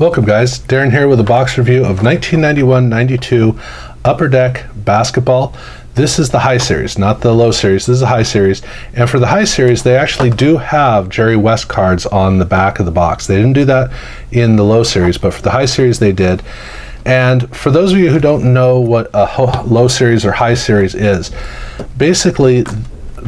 Welcome guys, Darren here with a box review of 1991-92 Upper Deck Basketball. This is the high series, not the low series. This is a high series. And for the high series, they actually do have Jerry West cards on the back of the box. They didn't do that in the low series, but for the high series they did. And for those of you who don't know what a low series or high series is, basically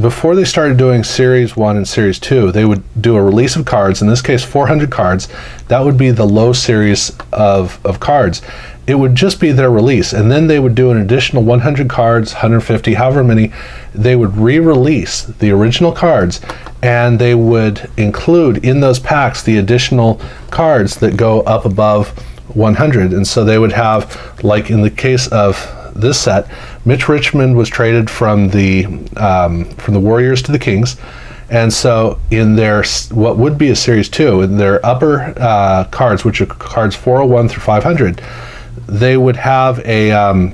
before they started doing Series 1 and Series 2, they would do a release of cards, in this case 400 cards. That would be the low series of cards. It would just be their release, and then they would do an additional 100 cards, 150, however many. They would re-release the original cards, and they would include in those packs the additional cards that go up above 100. And so they would have, like in the case of this set, Mitch Richmond was traded from the Warriors to the Kings, and so in their what would be a Series 2, in their upper cards, which are cards 401 through 500, they would have a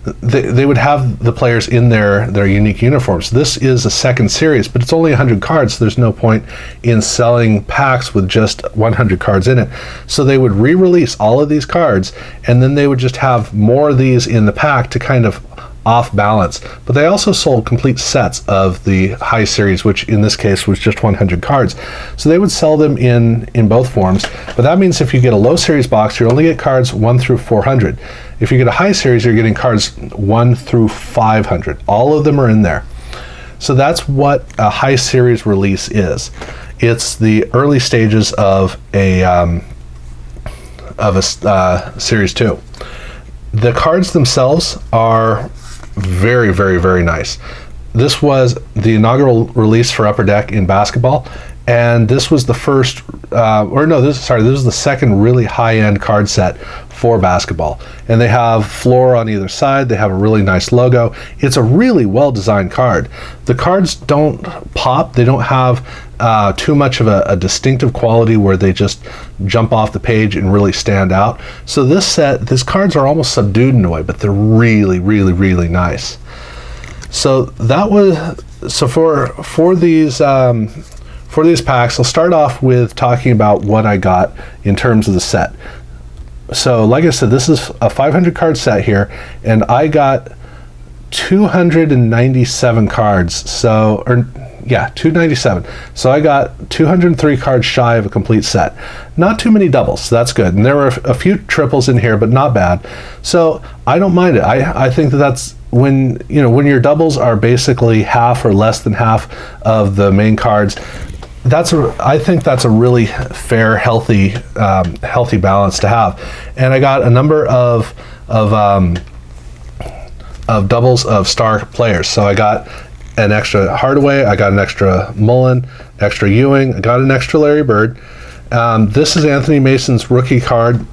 they would have the players in their unique uniforms. This is a second series, but it's only 100 cards, so there's no point in selling packs with just 100 cards in it. So they would re-release all of these cards, and then they would just have more of these in the pack to kind of off balance. But they also sold complete sets of the high series, which in this case was just 100 cards. So they would sell them in both forms. But that means if you get a low series box, you only get cards 1 through 400. If you get a high series, you're getting cards 1 through 500. All of them are in there. So that's what a high series release is. It's the early stages of a Series 2. The cards themselves are very, very, very nice. This was the inaugural release for Upper Deck in basketball, and this was the first, this was the second really high-end card set for basketball. And they have floor on either side. They have a really nice logo. It's a really well-designed card. The cards don't pop. They don't have too much of a distinctive quality where they just jump off the page and really stand out. So these cards are almost subdued in a way, but they're really, really, really nice. So for these packs, I'll start off with talking about what I got in terms of the set. So like I said, this is a 500 card set here, and I got 297 cards. 297. So I got 203 cards shy of a complete set. Not too many doubles, so that's good. And there were a few triples in here, but not bad. So I don't mind it. I think that's when your doubles are basically half or less than half of the main cards. I think that's a really fair, healthy balance to have. And I got a number of doubles of star players. So I got an extra Hardaway, I got an extra Mullen, extra Ewing, I got an extra Larry Bird. This is Anthony Mason's rookie card.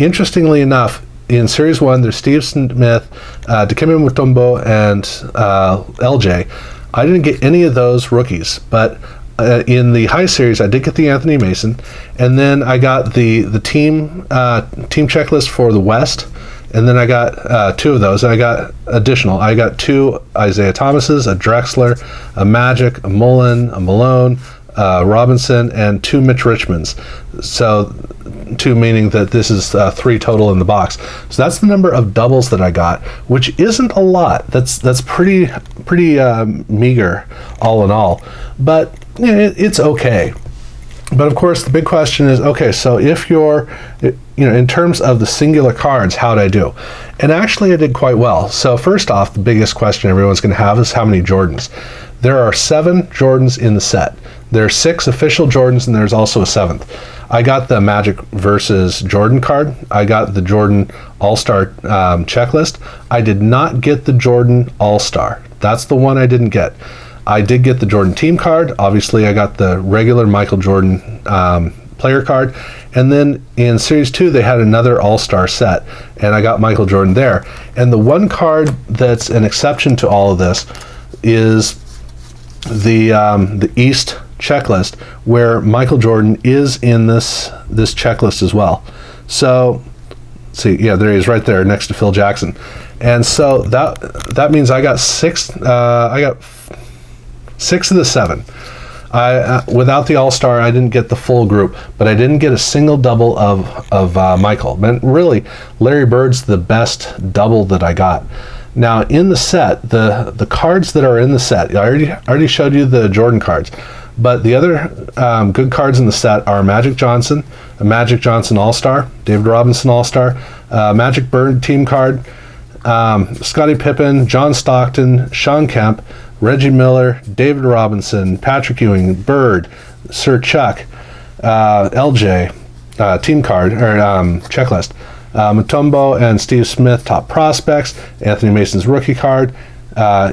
Interestingly enough, in Series 1, there's Steve Smith, Dikembe Mutombo, and LJ. I didn't get any of those rookies, but in the high series, I did get the Anthony Mason, and then I got the team checklist for the West, and then I got 2 of those, and I got additional. I got 2 Isaiah Thomases, a Drexler, a Magic, a Mullen, a Malone, Robinson, and 2 Mitch Richmonds. So 2 meaning that this is 3 total in the box. So that's the number of doubles that I got, which isn't a lot. That's pretty meager all in all, but it's okay. But of course, the big question is, okay, so if you're, in terms of the singular cards, how'd I do? And actually, I did quite well. So first off, the biggest question everyone's going to have is how many Jordans? There are 7 Jordans in the set. There are 6 official Jordans, and there's also a 7th. I got the Magic versus Jordan card. I got the Jordan All-Star checklist. I did not get the Jordan All-Star. That's the one I didn't get. I did get the Jordan team card. Obviously, I got the regular Michael Jordan player card. And then in Series 2, they had another All-Star set, and I got Michael Jordan there. And the one card that's an exception to all of this is the East checklist, where Michael Jordan is in this checklist as well. So, see, yeah, there he is right there next to Phil Jackson. And so that means I got 6 of the 7. Without the All-Star, I didn't get the full group, but I didn't get a single double of Michael. But really, Larry Bird's the best double that I got. Now, in the set, the cards that are in the set, I already showed you the Jordan cards, but the other good cards in the set are Magic Johnson, a Magic Johnson All-Star, David Robinson All-Star, Magic Bird team card, Scottie Pippen, John Stockton, Sean Kemp, Reggie Miller, David Robinson, Patrick Ewing, Bird, Sir Chuck, LJ, team card, or checklist. Mutombo and Steve Smith, top prospects. Anthony Mason's rookie card.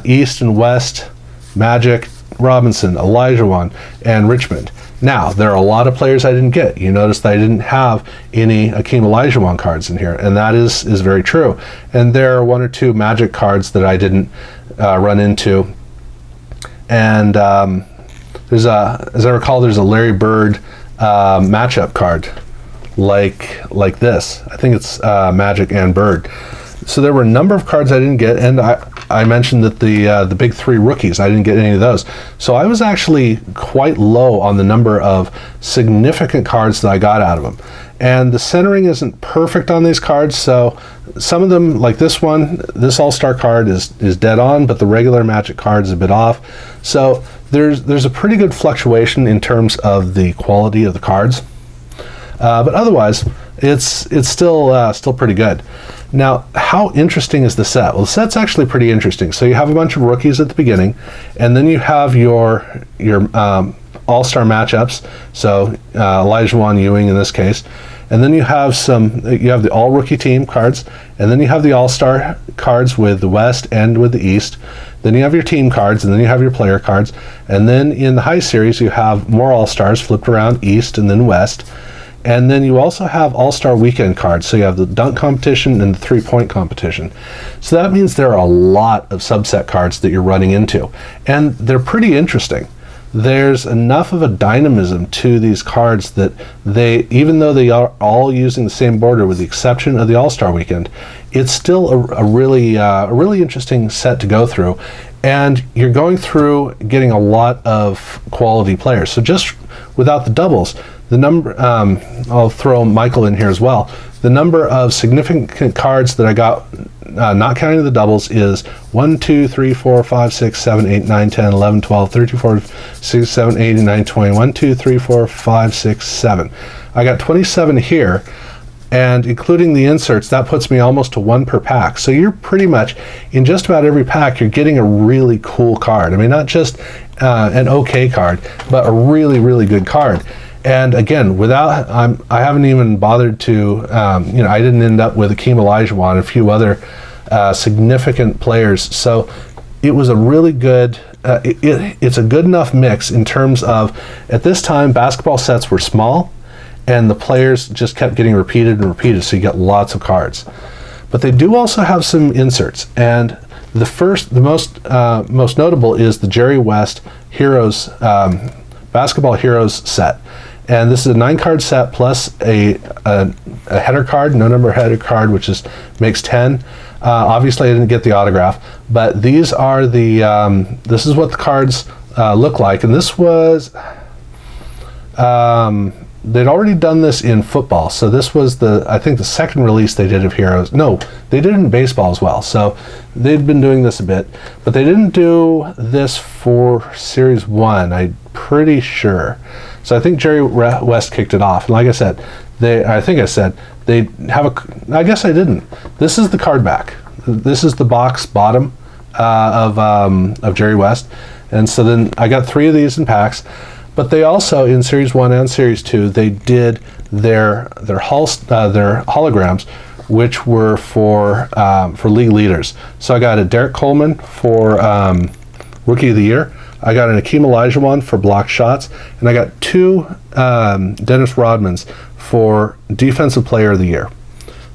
East and West, Magic, Robinson, Olajuwon, and Richmond. Now, there are a lot of players I didn't get. You notice that I didn't have any Akeem Olajuwon cards in here, and that is very true. And there are one or two Magic cards that I didn't run into. And as I recall, there's a Larry Bird matchup card like this. I think it's Magic and Bird. So there were a number of cards I didn't get, and I mentioned that the big three rookies, I didn't get any of those. So I was actually quite low on the number of significant cards that I got out of them. And the centering isn't perfect on these cards, so some of them, like this one, this All-Star card is dead on, but the regular Magic card is a bit off. So there's a pretty good fluctuation in terms of the quality of the cards. But otherwise, it's still pretty good. Now, how interesting is the set? Well, the set's actually pretty interesting. So you have a bunch of rookies at the beginning, and then you have your all-star matchups. So Olajuwon, Ewing in this case, and then you have the all-rookie team cards, and then you have the all-star cards with the West and with the East. Then you have your team cards, and then you have your player cards, and then in the high series you have more all-stars flipped around East and then West. And then you also have All-Star Weekend cards. So you have the dunk competition and the three-point competition. So that means there are a lot of subset cards that you're running into. And they're pretty interesting. There's enough of a dynamism to these cards that even though they are all using the same border with the exception of the All-Star Weekend, it's still a really interesting set to go through. And you're going through getting a lot of quality players. So just without the doubles, the number, I'll throw Michael in here as well. The number of significant cards that I got, not counting the doubles, is 1, 2, 3, 4, 5, 6, 7, 8, 9, 10, 11, 12, 13, 14, 16, 17, 18, 19, 20. 1, 2, 3, 4, 5, 6, 7. I got 27 here, and including the inserts, that puts me almost to 1 per pack. So you're pretty much, in just about every pack, you're getting a really cool card. I mean, not just an okay card, but a really, really good card. And again, I haven't even bothered to, I didn't end up with Akeem Olajuwon and a few other significant players. So it was a really good, it's a good enough mix in terms of, at this time, basketball sets were small and the players just kept getting repeated and repeated, so you get lots of cards. But they do also have some inserts, and the most notable is the Jerry West Heroes, Basketball Heroes set. And this is a 9-card set plus a header card, no number header card, which makes 10. Obviously, I didn't get the autograph, but these are this is what the cards look like. And this was, they'd already done this in football. So this was I think the second release they did of Heroes. No, they did it in baseball as well. So they'd been doing this a bit, but they didn't do this for Series 1, I'm pretty sure. So I think Jerry West kicked it off. And like I said, I guess I didn't. This is the card back. This is the box bottom of Jerry West. And so then I got 3 of these in packs. But they also, in Series 1 and Series 2, they did their holograms, which were for league leaders. So I got a Derek Coleman for Rookie of the Year. I got an Akeem Olajuwon for blocked shots, and I got 2 Dennis Rodmans for Defensive Player of the Year.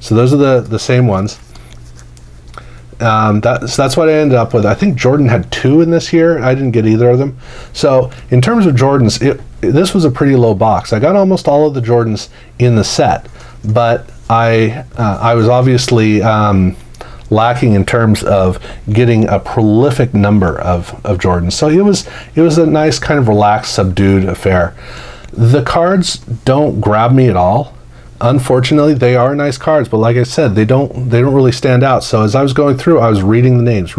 So those are the same ones. So that's what I ended up with. I think Jordan had 2 in this year. I didn't get either of them. So in terms of Jordans, this was a pretty low box. I got almost all of the Jordans in the set, but I was obviously lacking in terms of getting a prolific number of Jordans. So it was a nice kind of relaxed, subdued affair. The cards don't grab me at all. Unfortunately, they are nice cards, but like I said, they don't really stand out. So as I was going through, I was reading the names,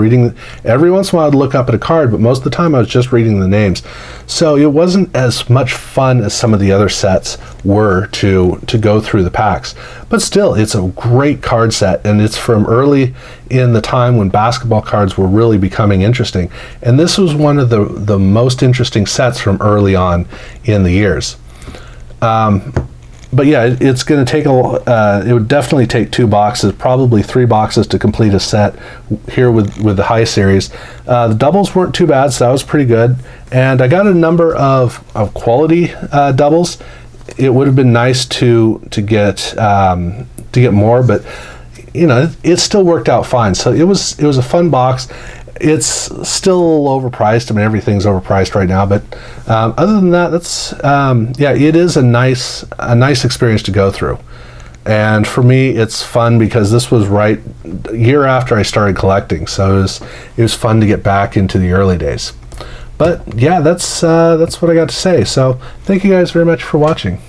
every once in a while I'd look up at a card, but most of the time I was just reading the names. So it wasn't as much fun as some of the other sets were to go through the packs. But still, it's a great card set, and it's from early in the time when basketball cards were really becoming interesting. And this was one of the most interesting sets from early on in the years. But yeah, it's going to take it would definitely take 2 boxes, probably 3 boxes to complete a set here with the high series. The doubles weren't too bad, so that was pretty good. And I got a number of quality doubles. It would have been nice to get more, but you know, it still worked out fine. So it was a fun box. It's still a little overpriced. I mean, everything's overpriced right now, but other than that, that's yeah, it is a nice experience to go through. And for me, it's fun because this was right a year after I started collecting, so it was fun to get back into the early days. But yeah, that's what I got to say. So thank you guys very much for watching.